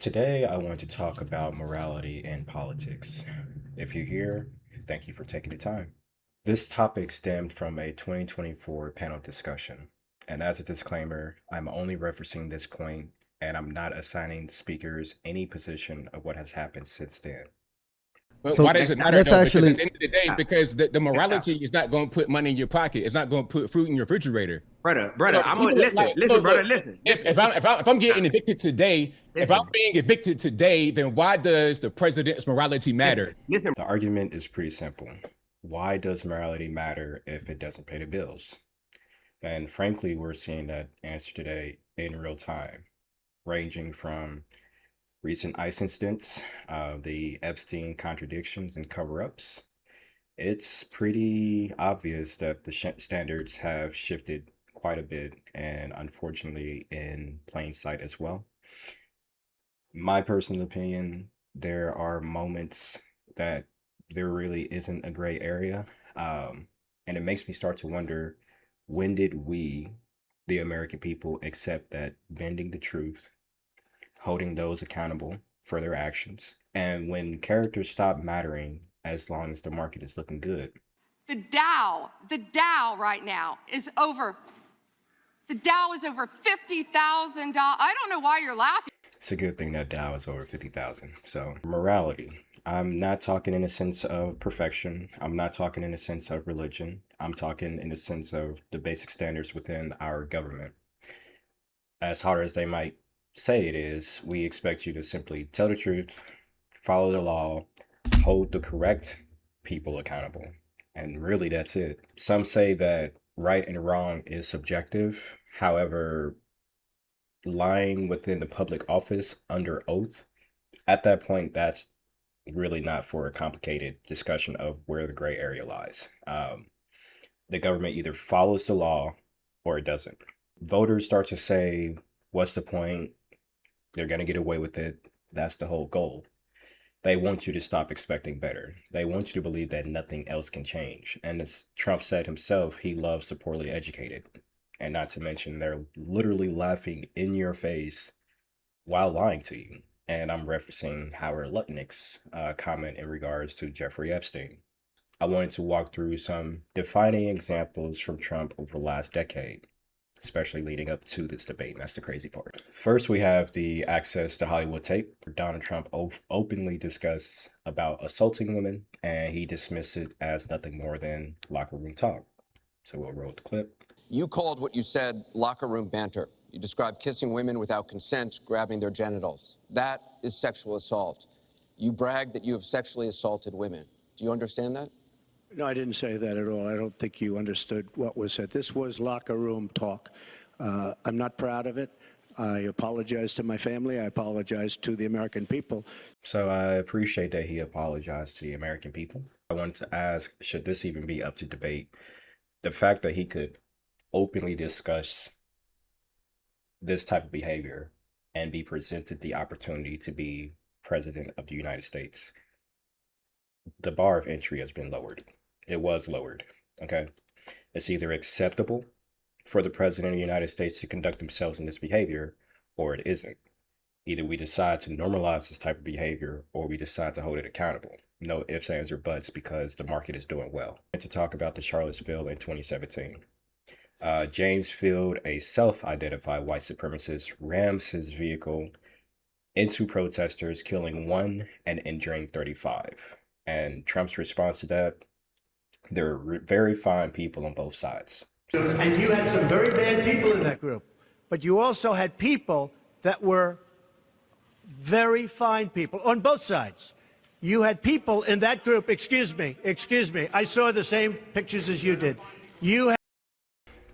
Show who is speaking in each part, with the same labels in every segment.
Speaker 1: Today, I want to talk about morality in politics. If you're here, thank you for taking the time. This topic stemmed from a 2024 panel discussion. And as a disclaimer, I'm only referencing this point and I'm not assigning speakers any position of what has happened since then.
Speaker 2: But
Speaker 3: So
Speaker 2: why does it matter
Speaker 3: let's
Speaker 2: though? Because
Speaker 3: actually,
Speaker 2: at the end of the day, because the morality is not going to put money in your pocket. It's not going to put fruit in your refrigerator.
Speaker 4: Brother,
Speaker 2: You know,
Speaker 4: I'm gonna
Speaker 2: people
Speaker 4: listen.
Speaker 2: like,
Speaker 4: Listen,
Speaker 2: look,
Speaker 4: brother,
Speaker 2: look,
Speaker 4: listen.
Speaker 2: if I'm getting evicted today, if
Speaker 4: Listen.
Speaker 2: I'm being evicted today, then why does the president's morality matter?
Speaker 4: Listen,
Speaker 1: The argument is pretty simple. Why does morality matter if it doesn't pay the bills? And frankly, we're seeing that answer today in real time, ranging from recent ICE incidents, the Epstein contradictions and cover-ups. It's pretty obvious that the standards have shifted quite a bit, and unfortunately in plain sight as well. My personal opinion, there are moments that there really isn't a gray area. And it makes me start to wonder, when did we, the American people, accept that bending the truth, holding those accountable for their actions, and when characters stop mattering as long as the market is looking good?
Speaker 5: The Dow right now is over. The Dow is over $50,000. I don't know why you're laughing.
Speaker 1: It's a good thing that Dow is over 50,000. So morality, I'm not talking in the sense of perfection. I'm not talking in the sense of religion. I'm talking in the sense of the basic standards within our government. As hard as they might say it is, we expect you to simply tell the truth, follow the law, hold the correct people accountable. And really, that's it. Some say that right and wrong is subjective. However, lying within the public office under oath, at that point, that's really not for a complicated discussion of where the gray area lies. The government either follows the law or it doesn't. Voters start to say, what's the point? They're going to get away with it. That's the whole goal. They want you to stop expecting better. They want you to believe that nothing else can change. And as Trump said himself, he loves the poorly educated. And not to mention, they're literally laughing in your face while lying to you. And I'm referencing Howard Lutnick's comment in regards to Jeffrey Epstein. I wanted to walk through some defining examples from Trump over the last decade, especially leading up to this debate, and that's the crazy part. First, we have the access to Hollywood tape. Donald Trump openly discussed about assaulting women, and he dismissed it as nothing more than locker room talk. So we'll roll the clip.
Speaker 6: You called what you said locker room banter. You described kissing women without consent, grabbing their genitals. That is sexual assault. You bragged that you have sexually assaulted women. Do you understand that?
Speaker 7: No, I didn't say that at all. I don't think you understood what was said. This was locker room talk. I'm not proud of it. I apologize to my family. I apologize to the American people.
Speaker 1: So I appreciate that he apologized to the American people. I wanted to ask, should this even be up to debate? The fact that he could openly discuss this type of behavior and be presented the opportunity to be president of the United States, the bar of entry has been lowered. It was lowered, okay? It's either acceptable for the president of the United States to conduct themselves in this behavior, or it isn't. Either we decide to normalize this type of behavior, or we decide to hold it accountable. No ifs, ands, or buts, because the market is doing well. And to talk about the Charlottesville in 2017. James Field, a self-identified white supremacist, rams his vehicle into protesters, killing 1 and injuring 35. And Trump's response to that, there are very fine people on both sides.
Speaker 8: And you had some very bad people in that group, but you also had people that were very fine people on both sides. You had people in that group, excuse me, I saw the same pictures as you did.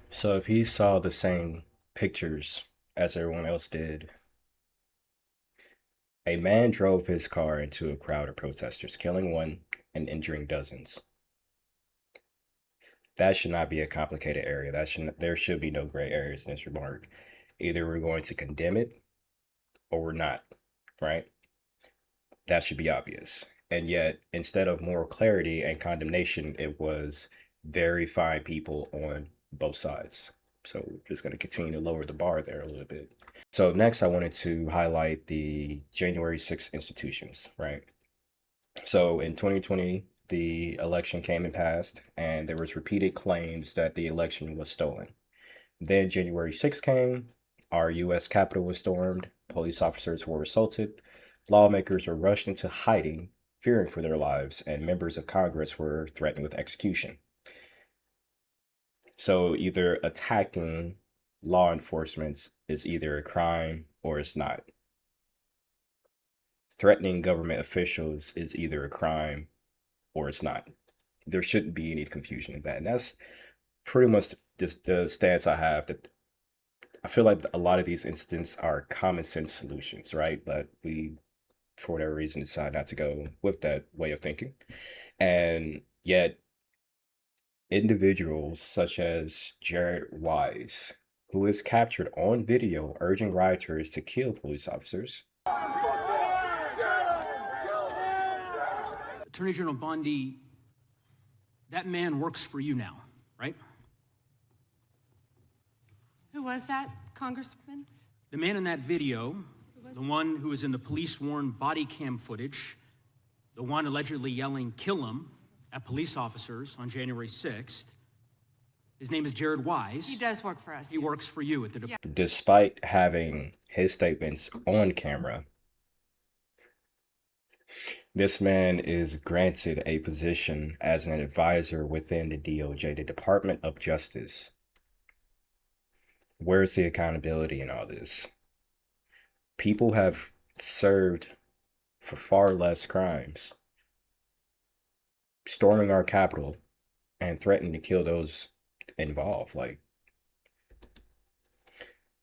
Speaker 1: So if he saw the same pictures as everyone else did, a man drove his car into a crowd of protesters, killing 1 and injuring dozens. That should not be a complicated area. There should be no gray areas in this remark. Either we're going to condemn it or we're not, right? That should be obvious. And yet, instead of moral clarity and condemnation, it was very fine people on both sides. So we're just going to continue to lower the bar there a little bit. So next, I wanted to highlight the January 6th institutions, right? So in 2020, the election came and passed, and there was repeated claims that the election was stolen. Then January 6th came, our U.S. Capitol was stormed, police officers were assaulted, lawmakers were rushed into hiding, fearing for their lives, and members of Congress were threatened with execution. So either attacking law enforcement is either a crime or it's not. Threatening government officials is either a crime or it's not. There shouldn't be any confusion in that. And that's pretty much just the stance I have, that I feel like a lot of these incidents are common sense solutions, right? But we, for whatever reason, decide not to go with that way of thinking. And yet, individuals such as Jared Wise, who is captured on video urging rioters to kill police officers.
Speaker 3: Attorney General Bondi, that man works for you now, right?
Speaker 5: Who was that, Congressman?
Speaker 3: The man in that video, the one who was in the police-worn body cam footage, the one allegedly yelling, "Kill him," at police officers on January 6th, his name is Jared Wise.
Speaker 5: He does work for us.
Speaker 3: He works for you at the department.
Speaker 1: Despite having his statements on camera, this man is granted a position as an advisor within the DOJ, the Department of Justice. Where's the accountability in all this? People have served for far less crimes, storming our Capitol and threatening to kill those involved. Like,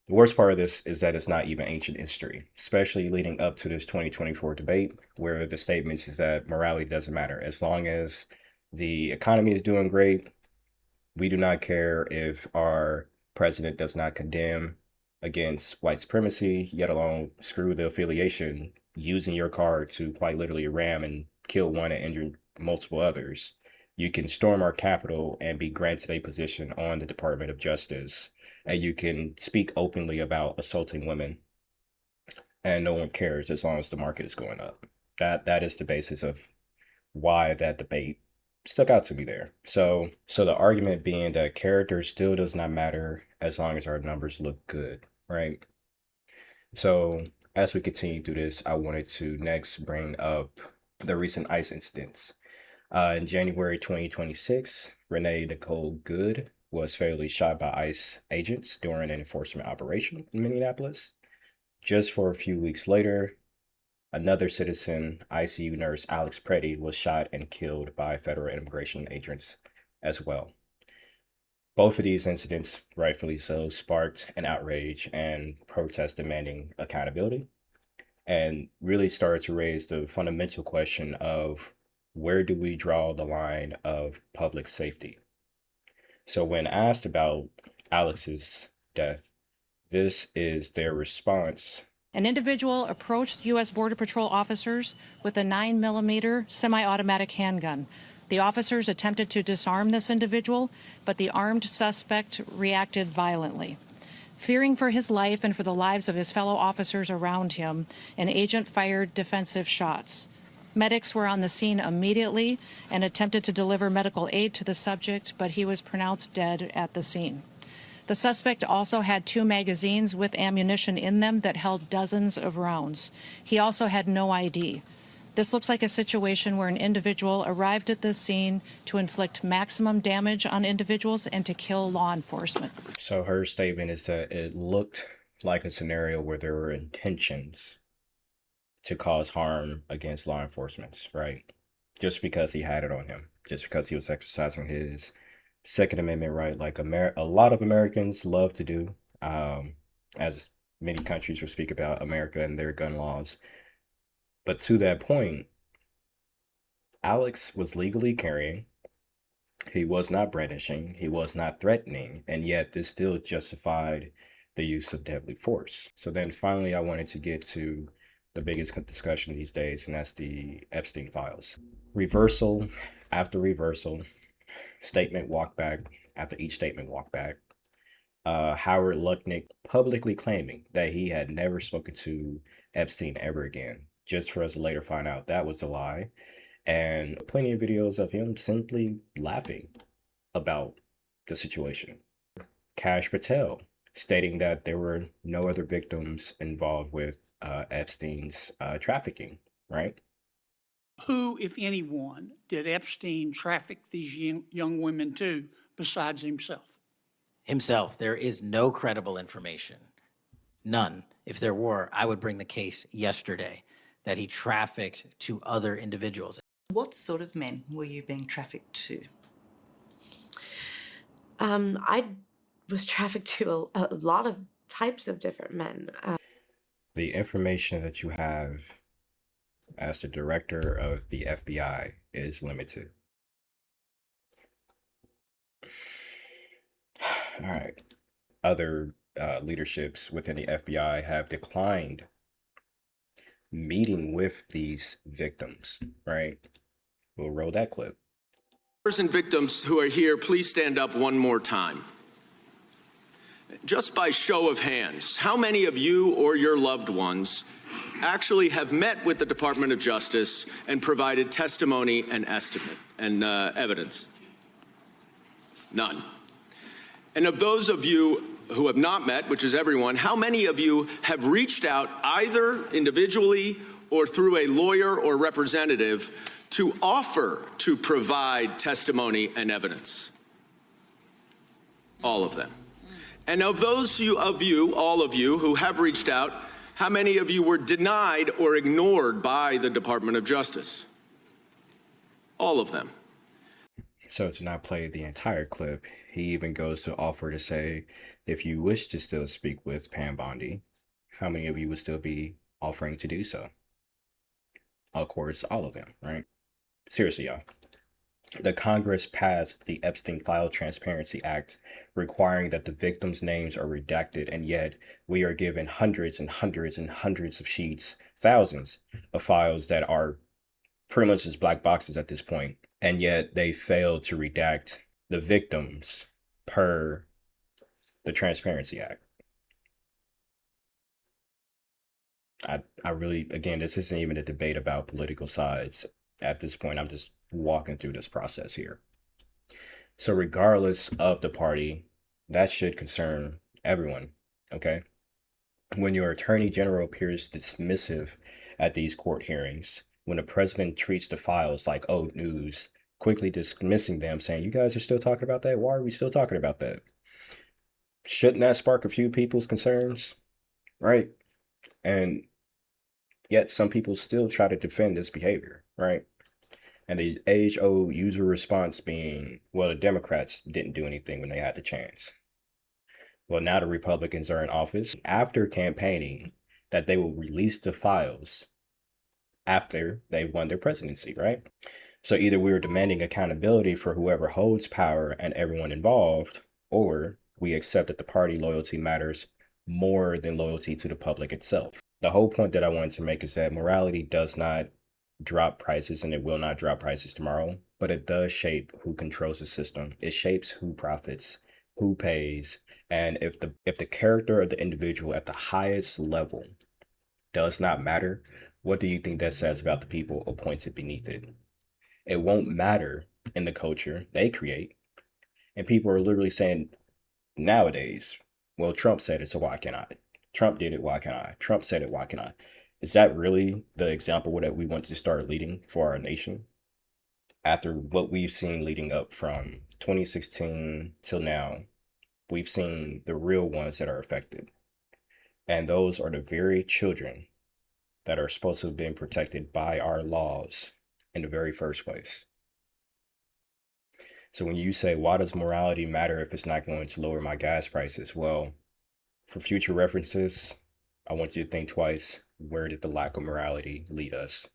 Speaker 1: the worst part of this is that it's not even ancient history, especially leading up to this 2024 debate, where the statements is that morality doesn't matter. As long as the economy is doing great, we do not care if our president does not condemn against white supremacy, yet alone screw the affiliation, using your car to quite literally ram and kill one and injure multiple others. You can storm our Capitol and be granted a position on the Department of Justice, and you can speak openly about assaulting women, and no one cares as long as the market is going up. That is the basis of why that debate stuck out to me there. So the argument being that character still does not matter as long as our numbers look good, right? So as we continue through this, I wanted to next bring up the recent ICE incidents. In January 2026, Renee Nicole Good was fatally shot by ICE agents during an enforcement operation in Minneapolis. Just for a few weeks later, another citizen, ICU nurse Alex Preddy, was shot and killed by federal immigration agents as well. Both of these incidents, rightfully so, sparked an outrage and protest demanding accountability, and really started to raise the fundamental question of, where do we draw the line of public safety? So when asked about Alex's death, this is their response.
Speaker 4: An individual approached U.S. Border Patrol officers with a 9mm semi-automatic handgun. The officers attempted to disarm this individual, but the armed suspect reacted violently. Fearing for his life and for the lives of his fellow officers around him, an agent fired defensive shots. Medics were on the scene immediately and attempted to deliver medical aid to the subject, but he was pronounced dead at the scene. The suspect also had 2 magazines with ammunition in them that held dozens of rounds. He also had no ID. This looks like a situation where an individual arrived at the scene to inflict maximum damage on individuals and to kill law enforcement.
Speaker 1: So her statement is that it looked like a scenario where there were intentions to cause harm against law enforcement, right? Just because he had it on him, just because he was exercising his Second Amendment right, like a lot of Americans love to do, as many countries will speak about America and their gun laws. But to that point, Alex was legally carrying, he was not brandishing, he was not threatening, and yet this still justified the use of deadly force. So then finally, I wanted to get to the biggest discussion these days, and that's the Epstein files. Reversal after reversal, statement walk back after each statement walk back. Howard Lutnick publicly claiming that he had never spoken to Epstein ever again, just for us to later find out that was a lie. And plenty of videos of him simply laughing about the situation. Kash Patel stating that there were no other victims involved with Epstein's trafficking, right?
Speaker 9: Who, if anyone, did Epstein traffic these young women to besides himself?
Speaker 10: Himself. There is no credible information. None. If there were, I would bring the case yesterday that he trafficked to other individuals.
Speaker 11: What sort of men were you being trafficked to?
Speaker 12: I was trafficked to a lot of types of different men.
Speaker 1: The information that you have as the director of the FBI is limited. All right. Other leaderships within the FBI have declined meeting with these victims, right? We'll roll that clip.
Speaker 13: And victims who are here, please stand up one more time. Just by show of hands, how many of you or your loved ones actually have met with the Department of Justice and provided testimony and estimate and evidence? None. And of those of you who have not met, which is everyone, how many of you have reached out either individually or through a lawyer or representative to offer to provide testimony and evidence? All of them. And of those of you, all of you who have reached out, how many of you were denied or ignored by the Department of Justice? All of them.
Speaker 1: So to not play the entire clip, he even goes to offer to say, if you wish to still speak with Pam Bondi, how many of you would still be offering to do so? Of course, all of them, right? Seriously, y'all. The Congress passed the Epstein Transparency Act, requiring that the victims' names are redacted, and yet we are given hundreds and hundreds and hundreds of sheets, thousands of files that are pretty much just black boxes at this point, and yet they failed to redact the victims per the Transparency Act. I really, again, this isn't even a debate about political sides. At this point, I'm just walking through this process here. So regardless of the party, that should concern everyone, okay? When your attorney general appears dismissive at these court hearings, when the president treats the files like old news, quickly dismissing them, saying, you guys are still talking about that? Why are we still talking about that? Shouldn't that spark a few people's concerns, right? And yet some people still try to defend this behavior, right? And the age-old usual response being, well, the Democrats didn't do anything when they had the chance. Well, now the Republicans are in office after campaigning that they will release the files after they won their presidency, right? So either we are demanding accountability for whoever holds power and everyone involved, or we accept that the party loyalty matters more than loyalty to the public itself. The whole point that I wanted to make is that morality does not drop prices, and it will not drop prices tomorrow, but it does shape who controls the system. It shapes who profits, who pays, and if the character of the individual at the highest level does not matter, what do you think that says about the people appointed beneath it? It won't matter in the culture they create. And people are literally saying nowadays, well, Trump said it, so why can't I? Trump did it, why can't I? Trump said it, why can't I? Is that really the example that we want to start leading for our nation? After what we've seen leading up from 2016 till now, we've seen the real ones that are affected. And those are the very children that are supposed to have been protected by our laws in the very first place. So when you say, why does morality matter if it's not going to lower my gas prices? Well, for future references, I want you to think twice. Where did the lack of morality lead us?